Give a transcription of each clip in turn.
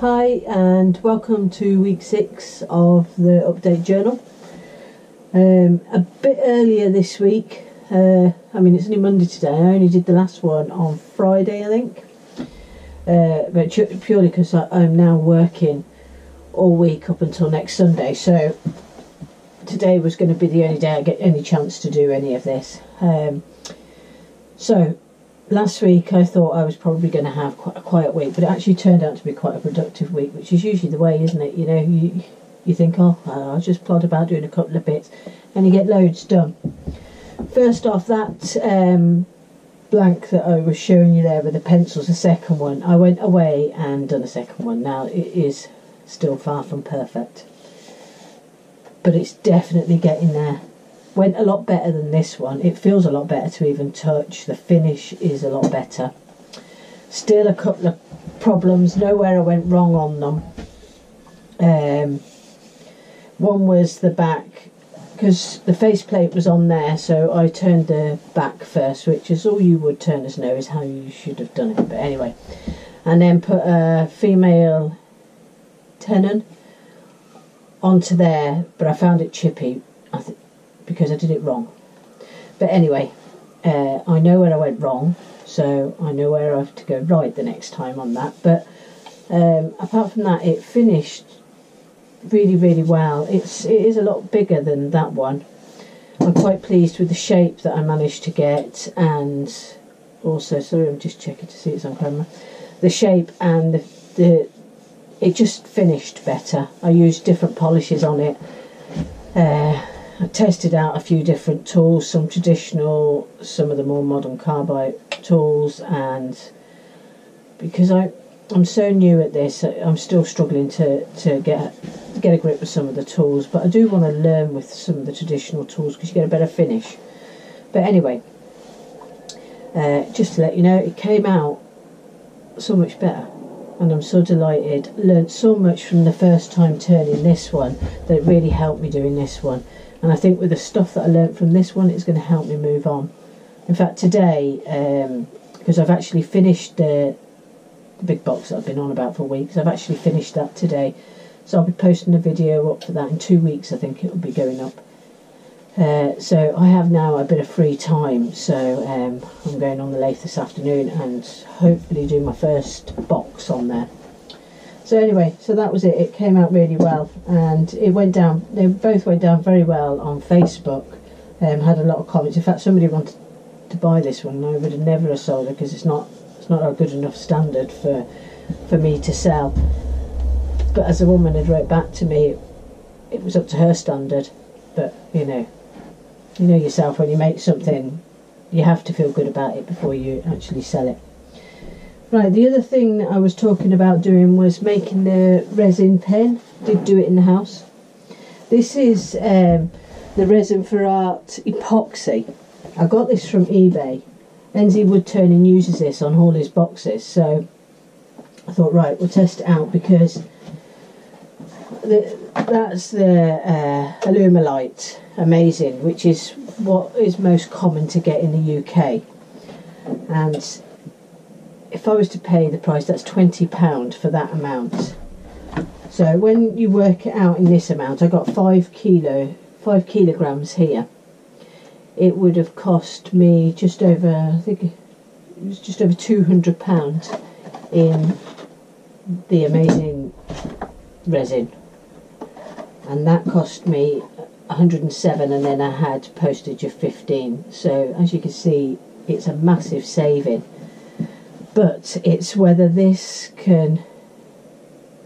Hi and welcome to week 6 of the update journal. A bit earlier this week, I mean it's only Monday today, I only did the last one on Friday I think, but purely because I'm now working all week up until next Sunday, so today was going to be the only day I get any chance to do any of this. So last week I thought I was probably going to have quite a quiet week, but it actually turned out to be quite a productive week, which is usually the way, isn't it? You know, you think, oh, I'll just plod about doing a couple of bits, and you get loads done. First off, that blank that I was showing you there with the pencils, the second one, I went away and done a second one. Now, it is still far from perfect, but it's definitely getting there. Went a lot better than this one. It feels a lot better to even touch. The finish is a lot better. Still a couple of problems. Know where I went wrong on them. One was the back, because the faceplate was on there, so I turned the back first, which is all you wood turners know is how you should have done it. But anyway, and then put a female tenon onto there, but I found it chippy. Because I did it wrong. But anyway, I know where I went wrong, so I know where I have to go right the next time on that. But apart from that, it finished really well. It is a lot bigger than that one. I'm quite pleased with the shape that I managed to get, and also, sorry, I'm just checking to see it's on camera. The shape and the it just finished better. I used different polishes on it. I tested out a few different tools, some traditional, some of the more modern carbide tools, and because I'm so new at this, I'm still struggling to get a grip with some of the tools, but I do want to learn with some of the traditional tools because you get a better finish. But anyway, just to let you know, it came out so much better, and I'm so delighted. Learned so much from the first time turning this one that it really helped me doing this one. And I think with the stuff that I learnt from this one, it's going to help me move on. In fact, today, because I've actually finished the big box that I've been on about for weeks, I've actually finished that today. So I'll be posting a video up for that in 2 weeks, I think it will be going up. So I have now a bit of free time, so I'm going on the lathe this afternoon and hopefully do my first box on there. So anyway, so that was it. It came out really well, and it went down. They both went down very well on Facebook. Had a lot of comments. In fact, somebody wanted to buy this one, and I would have never have sold it because it's not a good enough standard for me to sell. But as a woman had wrote back to me, it was up to her standard. But you know yourself, when you make something, you have to feel good about it before you actually sell it. Right, the other thing that I was talking about doing was making the resin pen. Did do it in the house. This is the Resin for Art epoxy. I got this from eBay. NZ Wood Turning uses this on all his boxes, so I thought, right, we'll test it out, because that's the Alumilite Amazing, which is what is most common to get in the UK. And if I was to pay the price, that's £20 for that amount. So when you work it out in this amount, I got 5 kilograms here. It would have cost me just over, I think it was just over £200 in the Amazing resin, and that cost me 107, and then I had postage of 15. So as you can see, it's a massive saving. But it's whether this can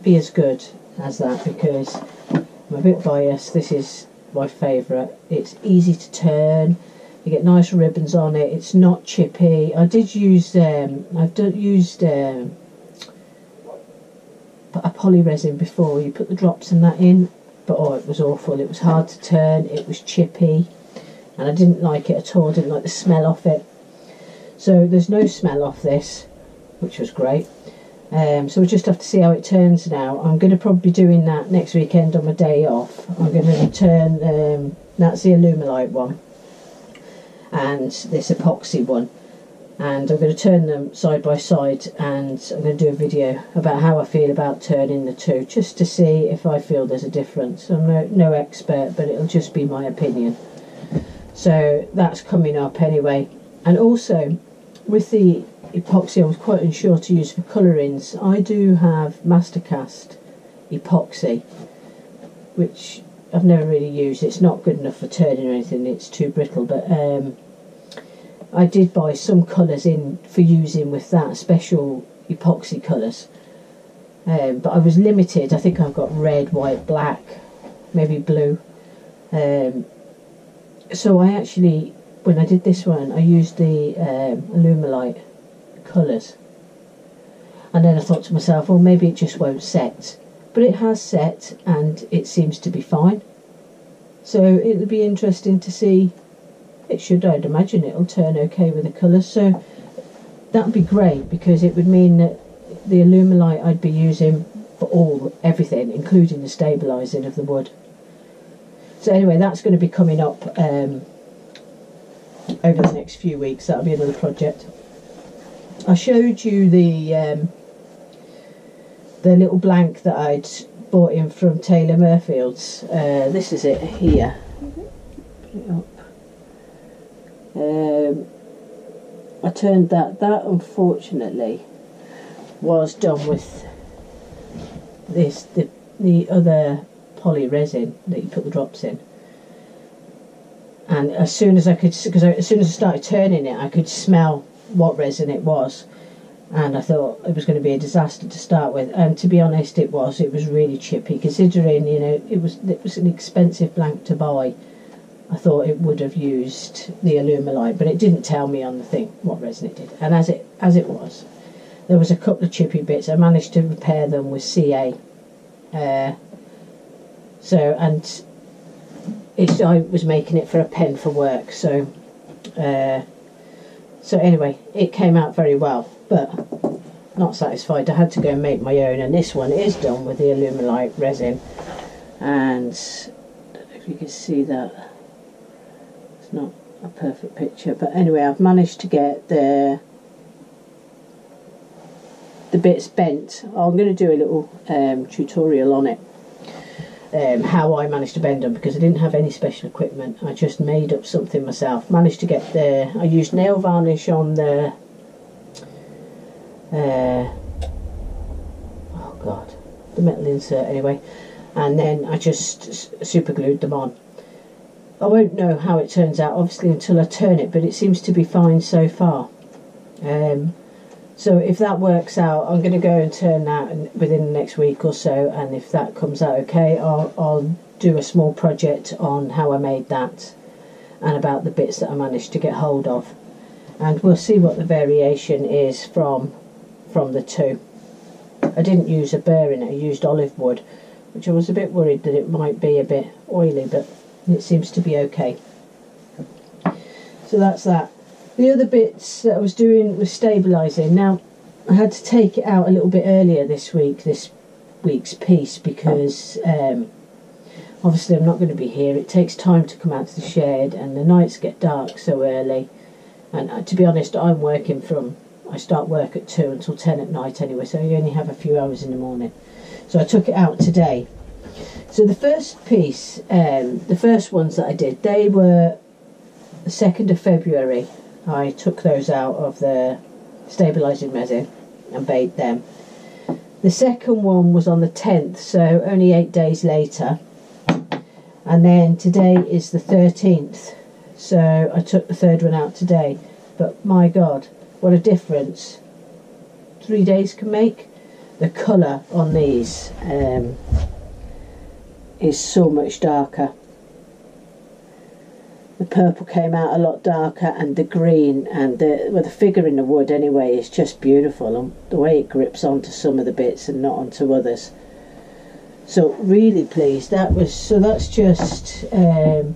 be as good as that, because I'm a bit biased. This is my favourite. It's easy to turn. You get nice ribbons on it. It's not chippy. I did use used a poly resin before. You put the drops in that in, but oh, it was awful. It was hard to turn. It was chippy, and I didn't like it at all. I didn't like the smell of it. So there's no smell off this, which was great. So we'll just have to see how it turns now. I'm going to probably be doing that next weekend on my day off. I'm going to turn, that's the Alumilite one, and this epoxy one. and I'm going to turn them side by side, and I'm going to do a video about how I feel about turning the two, just to see if I feel there's a difference. I'm no expert, but it'll just be my opinion. So that's coming up anyway. And also with the epoxy, I was quite unsure to use for colourings. I do have Mastercast epoxy, which I've never really used. It's not good enough for turning or anything, it's too brittle, but I did buy some colours in for using with that, special epoxy colours, but I was limited. I think I've got red, white, black, maybe blue, so I actually, when I did this one, I used the Alumilite colours, and then I thought to myself, well, maybe it just won't set, but it has set and it seems to be fine. So it'll be interesting to see. It should, I'd imagine it'll turn okay with the colours, so that would be great, because it would mean that the Alumilite I'd be using for everything, including the stabilising of the wood. So anyway, that's going to be coming up over the next few weeks. That'll be another project. I showed you the little blank that I'd bought in from Taylor Murfield's. This is it here. Put it up. I turned that unfortunately was done with this, the other poly resin that you put the drops in, and as soon as I started turning it, I could smell what resin it was, and I thought it was going to be a disaster to start with, and to be honest it was really chippy, considering, you know, it was an expensive blank to buy. I thought it would have used the Alumilite, but it didn't tell me on the thing what resin it did. And as it was, there was a couple of chippy bits. I managed to repair them with CA. I was making it for a pen for work. So anyway, it came out very well, but not satisfied. I had to go and make my own, and this one is done with the Alumilite resin. And I don't know if you can see that. Not a perfect picture, but anyway, I've managed to get the bits bent. I'm going to do a little tutorial on it, how I managed to bend them, because I didn't have any special equipment. I just made up something myself. Managed to get I used nail varnish on the oh god, the metal insert anyway, and then I just super glued them on. I won't know how it turns out, obviously, until I turn it, but it seems to be fine so far. So if that works out, I'm going to go and turn that within the next week or so, and if that comes out okay, I'll do a small project on how I made that, and about the bits that I managed to get hold of. And we'll see what the variation is from the two. I didn't use a burr in it, I used olive wood, which I was a bit worried that it might be a bit oily, but it seems to be okay. So that's that. The other bits that I was doing was stabilising. Now, I had to take it out a little bit earlier this week's piece, because obviously I'm not going to be here. It takes time to come out to the shed, and the nights get dark so early. And to be honest, I start work at 2 until 10 at night anyway, so you only have a few hours in the morning. So I took it out today. So the first piece, the first ones that I did, they were the 2nd of February. I took those out of the stabilising resin and baked them. The second one was on the 10th, so only 8 days later. And then today is the 13th, so I took the third one out today. But my God, what a difference 3 days can make. The colour on these is so much darker. The purple came out a lot darker, and the green, and the figure in the wood anyway is just beautiful, and the way it grips onto some of the bits and not onto others. So really pleased. That's just well,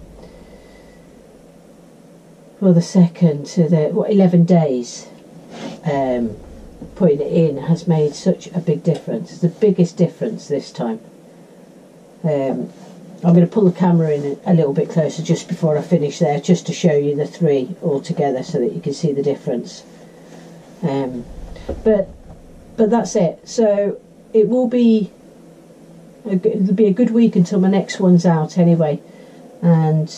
the second to the 11 days. Putting it in has made such a big difference. It's the biggest difference this time. I'm going to pull the camera in a little bit closer just before I finish there, just to show you the three all together so that you can see the difference. But that's it. So it will be it'll be a good week until my next one's out anyway, and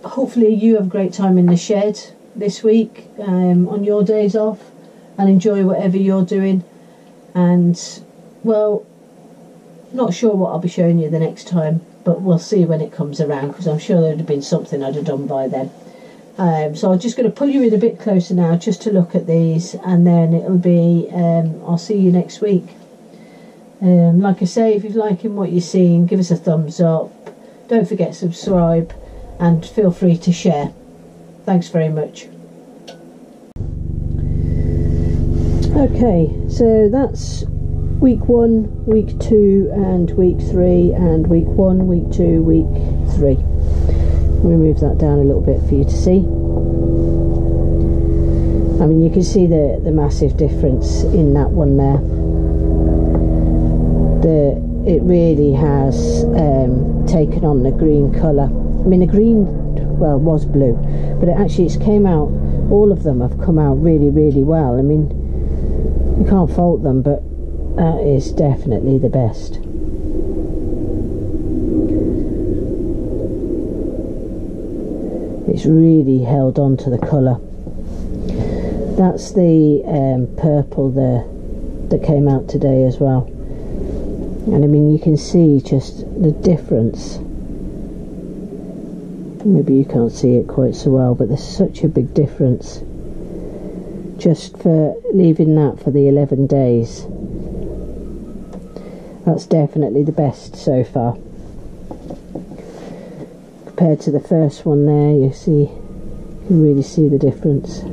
hopefully you have a great time in the shed this week, on your days off, and enjoy whatever you're doing. And well, not sure what I'll be showing you the next time, but we'll see when it comes around, because I'm sure there'd have been something I'd have done by then. So I'm just going to pull you in a bit closer now just to look at these, and then it'll be I'll see you next week. Like I say, if you're liking what you're seeing, give us a thumbs up, don't forget to subscribe, and feel free to share. Thanks very much. Okay, so that's week 1, week 2 and week 3, and week 1, week 2, week 3. Let me move that down a little bit for you to see. I mean, you can see the massive difference in that one there. It really has taken on the green colour. I mean, the green, well, was blue, but it's came out, all of them have come out really, really well. I mean, you can't fault them, but that is definitely the best. It's really held on to the colour. That's the purple there that came out today as well. And I mean, you can see just the difference. Maybe you can't see it quite so well, but there's such a big difference just for leaving that for the 11 days. That's definitely the best so far. Compared to the first one there, you can really see the difference.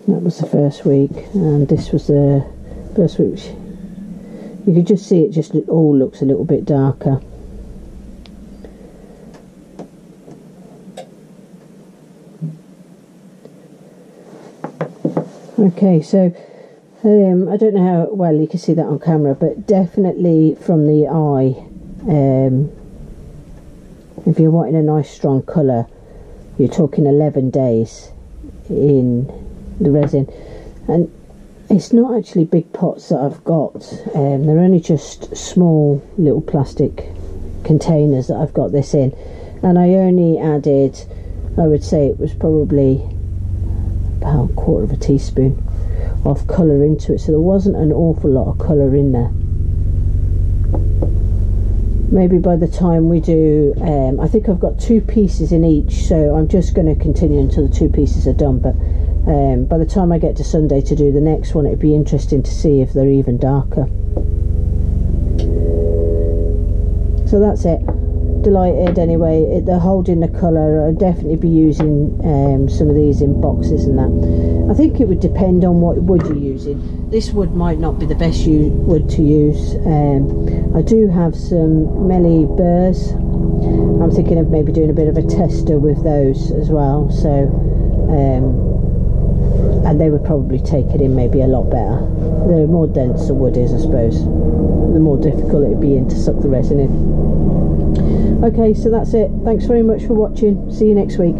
That was the first week, and this was the first week. You could just see it all looks a little bit darker. Okay, so I don't know how well you can see that on camera, but definitely from the eye, if you're wanting a nice strong colour, you're talking 11 days in the resin. And it's not actually big pots that I've got, they're only just small little plastic containers that I've got this in, and I only added, I would say it was probably about a quarter of a teaspoon of colour into it, so there wasn't an awful lot of colour in there. Maybe by the time we do, I think I've got 2 pieces in each, so I'm just going to continue until the 2 pieces are done, but by the time I get to Sunday to do the next one, it'd be interesting to see if they're even darker. So that's it. Delighted anyway. They're holding the colour. I'll definitely be using some of these in boxes and that. I think it would depend on what wood you're using. This wood might not be the best wood to use. I do have some Melly burrs. I'm thinking of maybe doing a bit of a tester with those as well. So and they would probably take it in maybe a lot better. The more dense the wood is, I suppose, the more difficult it would be to suck the resin in. Okay, so that's it. Thanks very much for watching. See you next week.